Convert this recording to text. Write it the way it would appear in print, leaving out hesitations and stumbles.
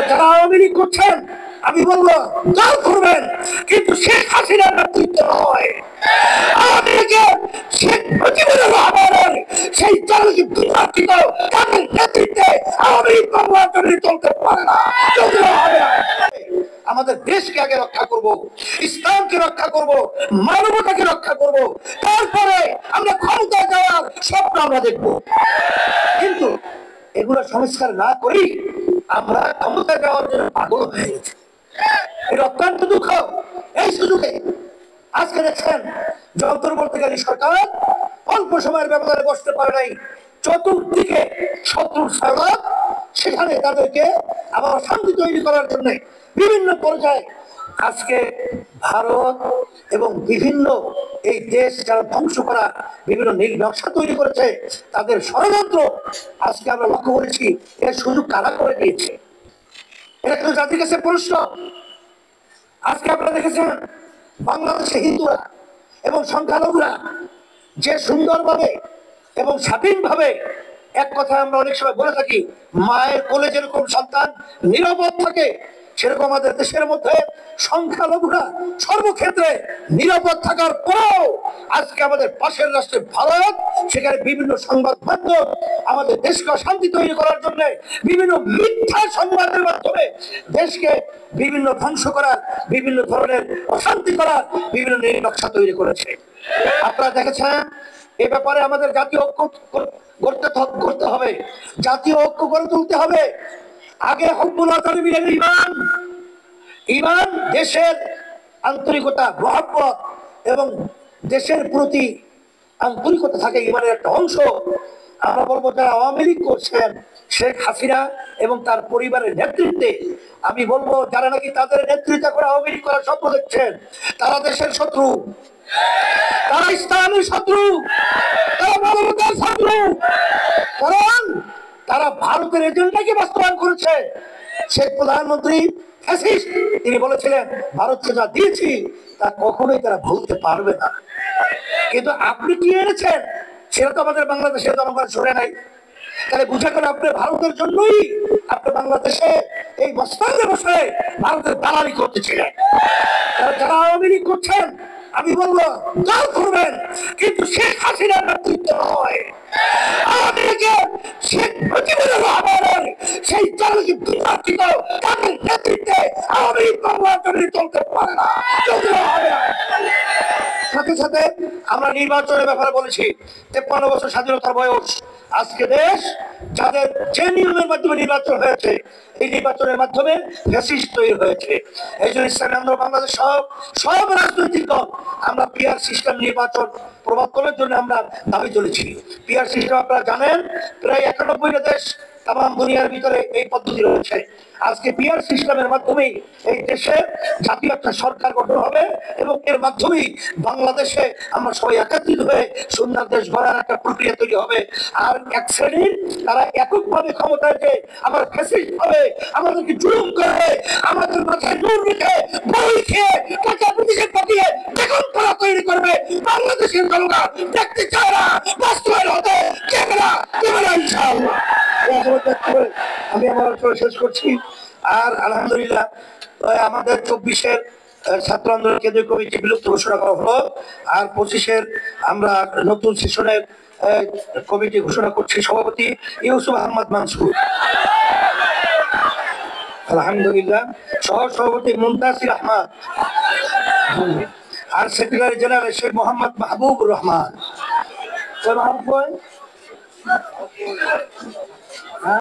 যারা আওয়ামী লীগ করছেন আমি বলবো দল করবেন, কিন্তু শেখ হাসিনার নেতৃত্বে নয়। আওয়ামী লীগের শেখ মুজিবুর রহমানের সেই জনগিত তাদের নেতৃত্বে আওয়ামী লীগ বাংলার জন্য চলতে পারে না, চলতে হবে না। আমাদের দেশকে আগে রক্ষা করব, ইসলামকে রক্ষা করব, মানবতাকে রক্ষা করব, তারপরে আমরা ক্ষমতায় যাওয়ার স্বপ্ন আমরা দেখব। কিন্তু এগুলো সংস্কার না করি আমরা ক্ষমতায় যাওয়ার জন্য পাগল হয়ে গেছি। এটা অত্যন্ত দুঃখ। এই সুযোগে আজকে দেখছেন যে অন্তর্বর্তীকালীন সরকার অল্প সময়ের ব্যবধানে বসতে পারে নাই, চতুর্দিকে শত্রুর সরকার, সেখানে তাদেরকে আবার শান্তি তৈরি করার জন্য বিভিন্ন পর্যায়ে আজকে ভারত এবং বিভিন্ন এই দেশ যারা ধ্বংস করা বিভিন্ন নীল নকশা তৈরি করেছে, তাদের ষড়যন্ত্র আজকে আমরা লক্ষ্য করেছি। এর সুযোগ কারা করে দিয়েছে? এটা কিন্তু জাতির কাছে প্রশ্ন। আজকে আপনারা দেখেছেন বাংলাদেশে হিন্দুরা এবং সংখ্যালঘুরা যে সুন্দরভাবে এবং স্বাধীনভাবে, এক কথা আমরা অনেক সময় বলে থাকি, মায়ের কোলে যেরকম সন্তান নিরাপদ থাকে, সেরকম আমাদের দেশের মধ্যে সংখ্যালঘুরা সর্বক্ষেত্রে নিরাপদ থাকার পরেও আজকে আমাদের পাশের রাষ্ট্রে ভারত, সেখানে বিভিন্ন সংবাদ মাধ্যম আমাদের দেশকে শান্তি তৈরি করার জন্য বিভিন্ন মিথ্যা সংবাদের মাধ্যমে দেশকে বিভিন্ন ধ্বংস করার, বিভিন্ন ধরনের অশান্তি করার বিভিন্ন নকশা তৈরি করেছে। আপনারা দেখেছেন এ ব্যাপারে আমাদের জাতীয় ঐক্য করতে হবে, জাতীয় ঐক্য গড়ে তুলতে হবে। আগে হুব্বুল ওয়াতানি মিনাল ঈমান, ঈমান দেশের আন্তরিকতা, মহব্বত এবং দেশের প্রতি আন্তরিকতা থাকে, ঈমানের একটা অংশ। আমরা বলবো যারা আওয়ামী লীগ করছেন শেখ হাসিনা এবং তার পরিবারের নেতৃত্বে, আমি বলবো যারা নাকি তাদের নেতৃত্ব করে আওয়ামী লীগ করার স্বপ্ন দেখছেন, তারা দেশের শত্রু, তারা ইসলামের শত্রু, তারা মানবতার শত্রু। কারণ তারা ভারতের এজেন্ডাকে বাস্তবায়ন করেছে। শেখ প্রধানমন্ত্রী তিনি বলেছিলেন ভারতকে যা দিয়েছি তা কখনোই তারা ভুলতে পারবে না। কিন্তু আপনি কি এনেছেন সেটা তো আমাদের বাংলাদেশের জনগণ শুনে নাই। তাহলে বুঝা গেল আপনি ভারতের জন্যই আপনি বাংলাদেশে এই মস্তানে বসে ভারতের দালালি করতেছিলেন। যারা আওয়ামী লীগ করছেন আমি বলবো দল করবেন, কিন্তু শেখ হাসিনার নেতৃত্বে নয়। আওয়ামী লীগের শেখ মুজিবুর রহমানের সেই জনগিত তাদের নেতৃত্বে আওয়ামী লীগ বাংলার জন্য চলতে পারে না, চলতে হবে না। সাথে সাথে আমরা নির্বাচনের ব্যাপারে বলেছি, 53 বছর স্বাধীনতার বয়স, আজকে দেশ যাদের যে নিয়মের মাধ্যমে নির্বাচন হয়েছে, এই নির্বাচনের মাধ্যমে ফ্যাসিস্ট তৈরি হয়েছে। এই জন্য ইসলামী আন্দোলন বাংলাদেশ সব রাজনৈতিক দল আমরা পিআর সিস্টেম নির্বাচন প্রবর্তনের জন্য আমরা দাবি চলেছি। পিআর সিস্টেম আপনারা জানেন প্রায় 91টা দেশ তাম দুনিয়ার ভিতরে এই পদ্ধতি রয়েছে। আজকে পিআর সিস্টেমের মাধ্যমে এই দেশে জাতীয় একটা সরকার গঠন হবে এবং এর মাধ্যমে বাংলাদেশে আমরা সবাই একত্রিত হয়ে সুন্দর দেশ গড়ার একটা প্রক্রিয়া তৈরি হবে। আর এক শ্রেণীর তারা এককভাবে ক্ষমতায় যে আমার ফ্যাসিস্ট হবে, আমাদেরকে জুলুম করবে, আমাদের মাথায় নূর রেখে বই খেয়ে টাকা বিদেশে পাঠিয়ে বেগম করা তৈরি করবে, বাংলাদেশের জনগণ দেখতে চায় না, বাস্তবায়ন হতে ক্যামেরা ক্যামেরা ইনশাআল্লাহ। আমি আমার শেষ করছি। আর আলহামদুলিল্লাহ আমাদের 24-এর ছাত্র আন্দোলন কেন্দ্রীয় কমিটি বিলুপ্ত ঘোষণা করা হলো, আর 25-এর আমরা নতুন সেশনের কমিটি ঘোষণা করছি। সভাপতি ইউসুফ আহমদ মানসুর আলহামদুলিল্লাহ, সহ সভাপতি মুনতাসির আহমদ, আর সেক্রেটারি জেনারেল শেখ মোহাম্মদ মাহবুব রহমান।